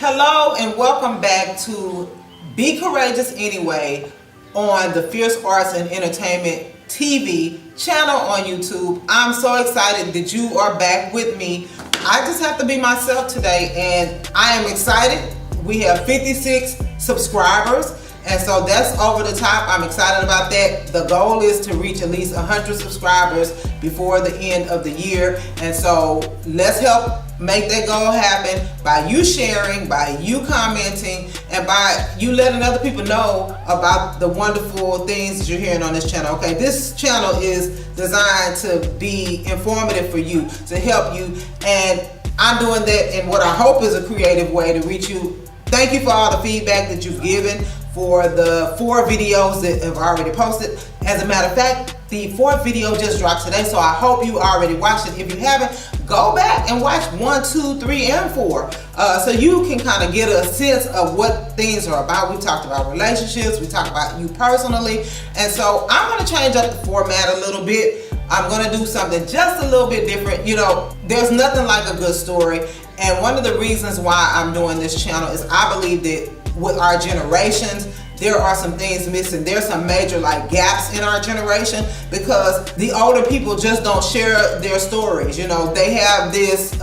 Hello and welcome back to Be Courageous Anyway on the Fierce Arts and Entertainment TV channel on YouTube. I'm so excited that you are back with me. I just have to be myself today and I am excited. We have 56 subscribers and so that's over the top. I'm excited about that. The goal is to reach at least 100 subscribers before the end of the year, and so let's help make that goal happen by you sharing, by you commenting, and by you letting other people know about the wonderful things that you're hearing on this channel. Okay, this channel is designed to be informative for you, to help you, and I'm doing that in what I hope is a creative way to reach you. Thank you for all the feedback that you've given for the 4 videos that have already posted. As a matter of fact, the 4th video just dropped today, so I hope you already watched it. If you haven't, go back and watch 1, 2, 3, and 4 so you can kind of get a sense of what things are about. We talked about relationships, we talked about you personally, and so I'm going to change up the format a little bit. I'm going to do something just a little bit different. You know, there's nothing like a good story, and one of the reasons why I'm doing this channel is I believe that with our generations, there are some things missing. There's some major gaps in our generation because the older people just don't share their stories. You know, they have this,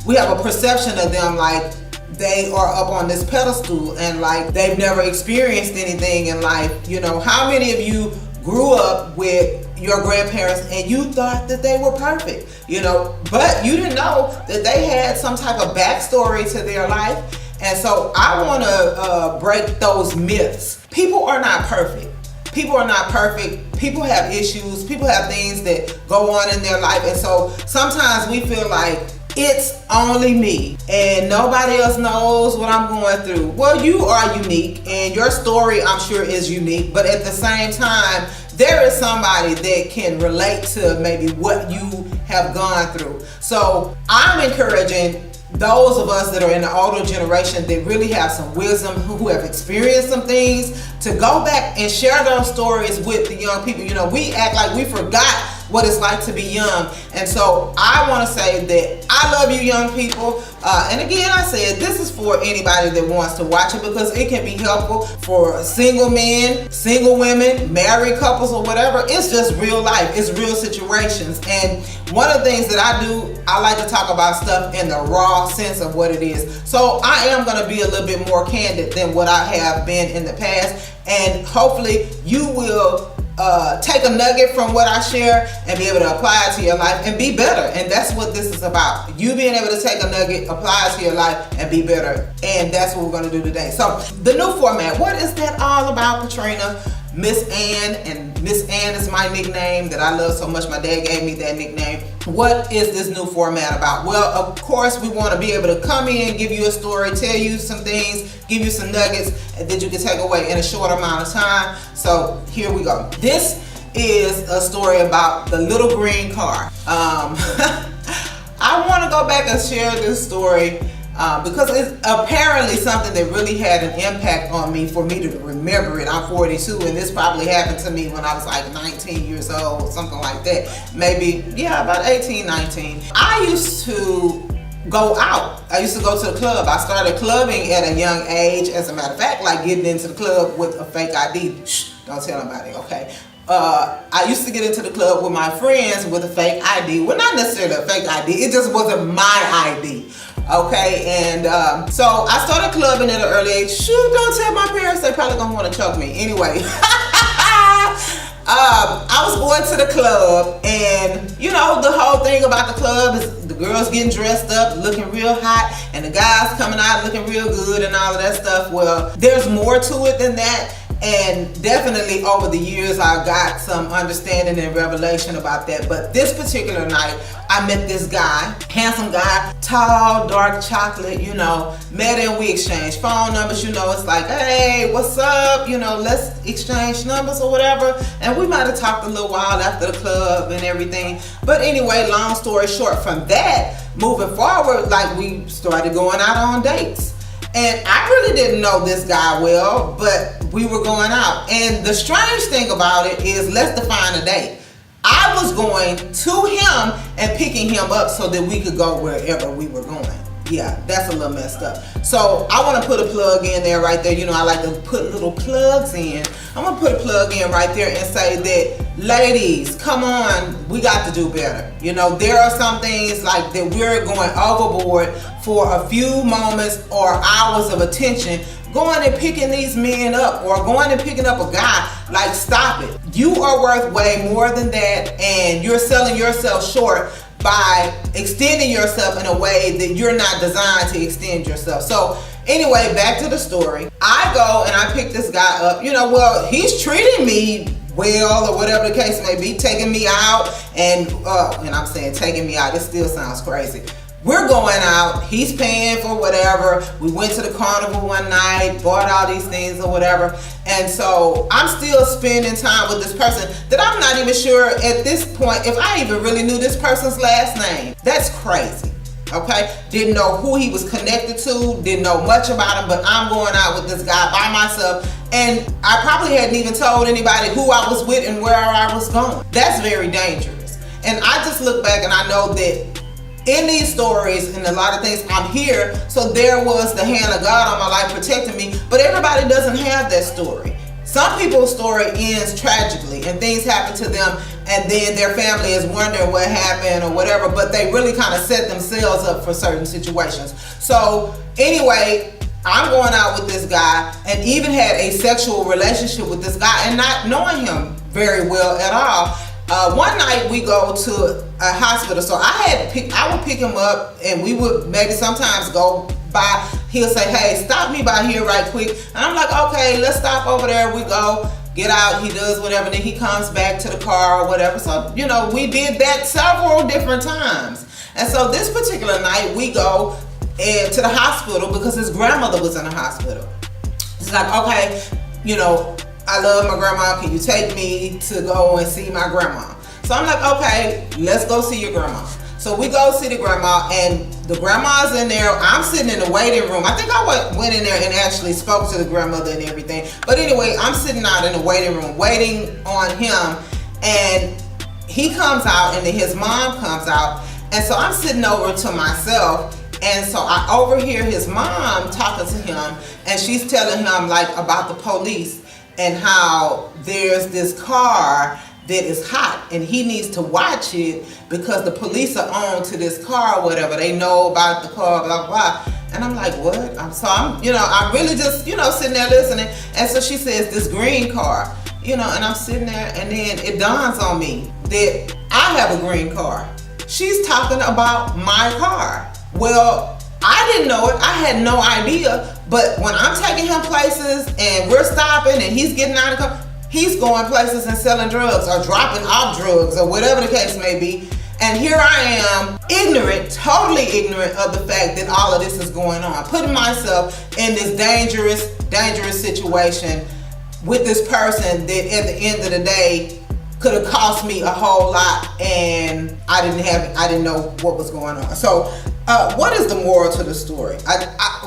we have a perception of them like they are up on this pedestal and like they've never experienced anything in life. You know, how many of you grew up with your grandparents and you thought that they were perfect, you know, but you didn't know that they had some type of backstory to their life. And so I want to break those myths. People are not perfect. People are not perfect. People have issues. People have things that go on in their life. And so sometimes we feel like it's only me and nobody else knows what I'm going through. Well, you are unique and your story, I'm sure, is unique. But at the same time, there is somebody that can relate to maybe what you have gone through. So I'm encouraging those of us that are in the older generation that really have some wisdom, who have experienced some things, to go back and share those stories with the young people. You know, we act like we forgot what it's like to be young. And so I want to say that I love you young people. And again, I said this is for anybody that wants to watch it because it can be helpful for single men, single women, married couples or whatever. It's just real life. It's real situations. And one of the things that I do, I like to talk about stuff in the raw sense of what it is. So I am going to be a little bit more candid than what I have been in the past. And hopefully you will take a nugget from what I share and be able to apply it to your life and be better. And that's what this is about. You being able to take a nugget, apply it to your life, and be better. And that's what we're going to do today. So the new format, what is that all about, Katrina? Miss Ann, and Miss Ann is my nickname that I love so much. My dad gave me that nickname. What is this new format about? Well, of course, we want to be able to come in, give you a story, tell you some things, give you some nuggets that you can take away in a short amount of time. So here we go. This is a story about the little green car. I want to go back and share this story because it's apparently something that really had an impact on me for me to remember it. I'm 42 and this probably happened to me when I was like 19 years old, something like that. Maybe, yeah, about 18, 19. I used to go out. I used to go to the club. I started clubbing at a young age. As a matter of fact, like getting into the club with a fake ID. Shh, don't tell nobody, okay? I used to get into the club with my friends with a fake ID. Well, not necessarily a fake ID. It just wasn't my ID. Okay, and so I started clubbing at an early age. Shoot, don't tell my parents, they probably gonna want to choke me. Anyway, I was going to the club, and you know, the whole thing about the club is the girls getting dressed up, looking real hot, and the guys coming out looking real good and all of that stuff. Well, there's more to it than that. And definitely over the years, I got some understanding and revelation about that. But this particular night, I met this guy, handsome guy, tall, dark chocolate, you know, met him, we exchanged phone numbers, you know, it's like, hey, what's up? You know, let's exchange numbers or whatever. And we might have talked a little while after the club and everything. But anyway, long story short, from that, moving forward, like we started going out on dates. And I really didn't know this guy well, but we were going out. And the strange thing about it is, let's define a date. I was going to him and picking him up so that we could go wherever we were going. Yeah, that's a little messed up. So I want to put a plug in there right there. You know, I like to put little plugs in. I'm going to put a plug in right there and say that, ladies, come on, we got to do better. You know, there are some things like that we're going overboard for a few moments or hours of attention, going and picking these men up or going and picking up a guy. Like, stop it. You are worth way more than that, and you're selling yourself short by extending yourself in a way that you're not designed to extend yourself. So anyway, back to the story. I go and I pick this guy up. You know, well, he's treating me well or whatever the case may be, taking me out, and I'm saying taking me out, it still sounds crazy. We're going out, he's paying for whatever. We went to the carnival one night, bought all these things or whatever. And so I'm still spending time with this person that I'm not even sure at this point if I even really knew this person's last name. That's crazy, okay? Didn't know who he was connected to, didn't know much about him, but I'm going out with this guy by myself. And I probably hadn't even told anybody who I was with and where I was going. That's very dangerous. And I just look back and I know that in these stories and a lot of things, I'm here, so there was the hand of God on my life protecting me, but everybody doesn't have that story. Some people's story ends tragically and things happen to them and then their family is wondering what happened or whatever, but they really kind of set themselves up for certain situations. So anyway, I'm going out with this guy and even had a sexual relationship with this guy and not knowing him very well at all. One night we go to a hospital, so I would pick him up and we would maybe sometimes go by. He'll say, hey, stop me by here right quick. And I'm like, okay, let's stop over there. We go, get out, he does whatever, then he comes back to the car or whatever. So, you know, we did that several different times. And so this particular night we go to the hospital because his grandmother was in the hospital. He's like, okay, you know, I love my grandma. Can you take me to go and see my grandma? So I'm like, okay, let's go see your grandma. So we go see the grandma and the grandma's in there. I'm sitting in the waiting room. I think I went in there and actually spoke to the grandmother and everything. But anyway, I'm sitting out in the waiting room waiting on him, and he comes out and then his mom comes out. And so I'm sitting over to myself. And so I overhear his mom talking to him, and she's telling him like about the police and how there's this car that is hot and he needs to watch it because the police are on to this car or whatever. They know about the car, blah, blah. And I'm like, what? I'm really just, sitting there listening. And so she says, this green car, and I'm sitting there and then it dawns on me that I have a green car. She's talking about my car. Well, I didn't know it. I had no idea. But when I'm taking him places and we're stopping and he's getting out of the car, he's going places and selling drugs or dropping off drugs or whatever the case may be. And here I am, ignorant, totally ignorant of the fact that all of this is going on, putting myself in this dangerous situation with this person that at the end of the day could have cost me a whole lot, and I didn't know what was going on. So what is the moral to the story?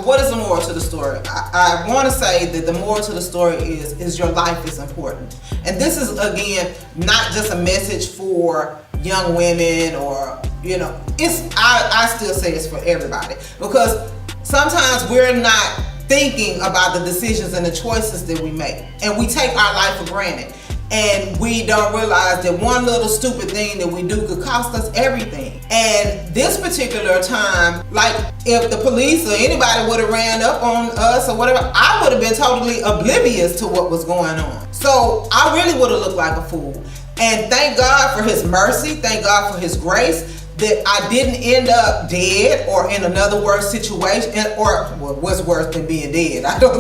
What is the moral to the story? I want to say that the moral to the story is your life is important. And this is, again, not just a message for young women or, I still say it's for everybody. Because sometimes we're not thinking about the decisions and the choices that we make. And we take our life for granted. And we don't realize that one little stupid thing that we do could cost us everything. And this particular time, like if the police or anybody would have ran up on us or whatever, I would have been totally oblivious to what was going on. So I really would have looked like a fool. And thank God for his mercy, thank God for his grace, that I didn't end up dead or in another worse situation, or what's worse than being dead. I don't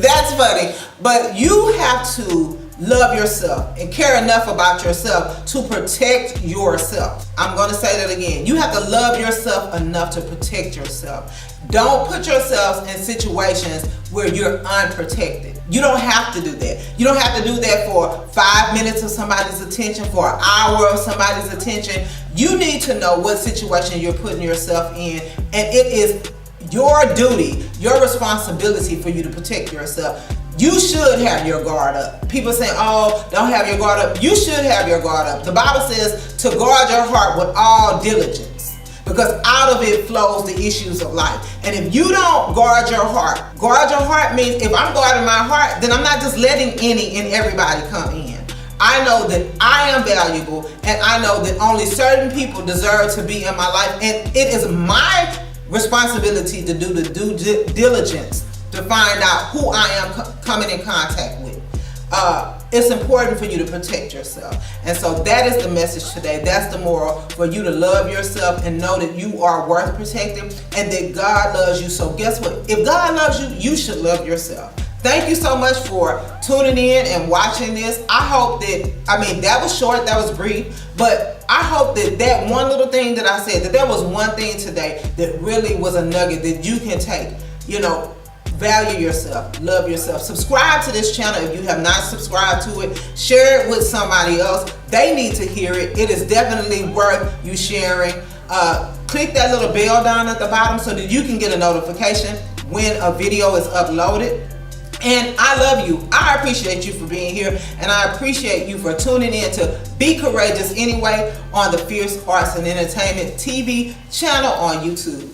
That's funny. But you have to love yourself and care enough about yourself to protect yourself. I'm going to say that again. You have to love yourself enough to protect yourself. Don't put yourselves in situations where you're unprotected. You don't have to do that. You don't have to do that for 5 minutes of somebody's attention, for an hour of somebody's attention. You need to know what situation you're putting yourself in, and it is your duty, your responsibility for you to protect yourself. You should have your guard up. People say, oh, don't have your guard up. You should have your guard up. The Bible says to guard your heart with all diligence, because out of it flows the issues of life. And if you don't guard your heart means if I'm guarding my heart, then I'm not just letting any and everybody come in. I know that I am valuable, and I know that only certain people deserve to be in my life, and it is my responsibility to do the due diligence to find out who I am coming in contact with. It's important for you to protect yourself. And so that is the message today. That's the moral, for you to love yourself and know that you are worth protecting and that God loves you. So guess what? If God loves you, you should love yourself. Thank you so much for tuning in and watching this. I hope that was short, that was brief, but I hope that one little thing that I said, that there was one thing today that really was a nugget that you can take. Value yourself, love yourself. Subscribe to this channel if you have not subscribed to it. Share it with somebody else. They need to hear it. It is definitely worth you sharing. Click that little bell down at the bottom so that you can get a notification when a video is uploaded. And I love you. I appreciate you for being here, and I appreciate you for tuning in to Be Courageous Anyway on the Fierce Arts and Entertainment TV channel on YouTube.